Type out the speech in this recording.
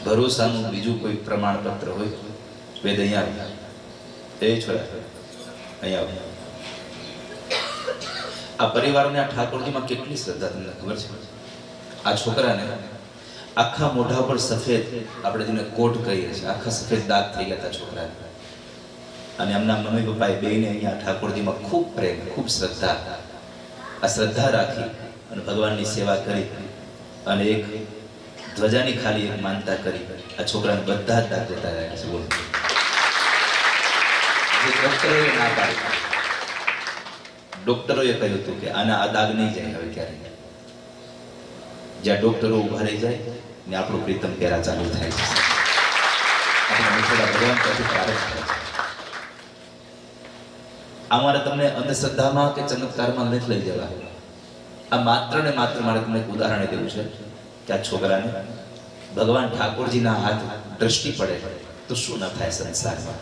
ભરોસાનું બીજું કોઈ પ્રમાણપત્ર હોય, વેદ અહીંયા એ છોરા અહીંયા આ પરિવારને આ ઠાકોરજીમાં કેટલી શ્રદ્ધા તમને ખબર છે? આ છોકરાને આખા મોઢા પર સફેદ, આપણે જેને કોટ કહીએ છીએ, આખા સફેદ દાગ થઈ ગયા હતા છોકરાને. અને એમના મમ્મી પપ્પાએ બેને અહીંયા ઠાકોરજીમાં ખૂબ પ્રેમ, ખૂબ શ્રદ્ધા, આ શ્રદ્ધા રાખી અને ભગવાનની સેવા કરી અને એક ધ્વજાની ખાલી એક માનતા કરી આ છોકરાને બધા જ દાગ દેતા રહ્યા છે. બોલો, જે ડોક્ટરોએ ના પાડી, ડોક્ટરોએ કહ્યું હતું કે આના આ દાગ નહીં જાય હવે ક્યારે. જ્યાં ડોક્ટરો ઉભા રહી જાય ને આપણું પ્રીતમ પેરા ચાલુ થાય છે. આપણે થોડા ભગવાન પછી પ્રારંભ થાય છે. અમારે તમને અંધશ્રદ્ધામાં કે ચમત્કારમાં નથી લઈ જવા. આ માત્ર ને માત્ર મારે તમને એક ઉદાહરણ દેવું છે કે આ છોકરાને ભગવાન ઠાકોરજીના હાથ દ્રષ્ટિ પડે તો શું ન થાય સંસારમાં.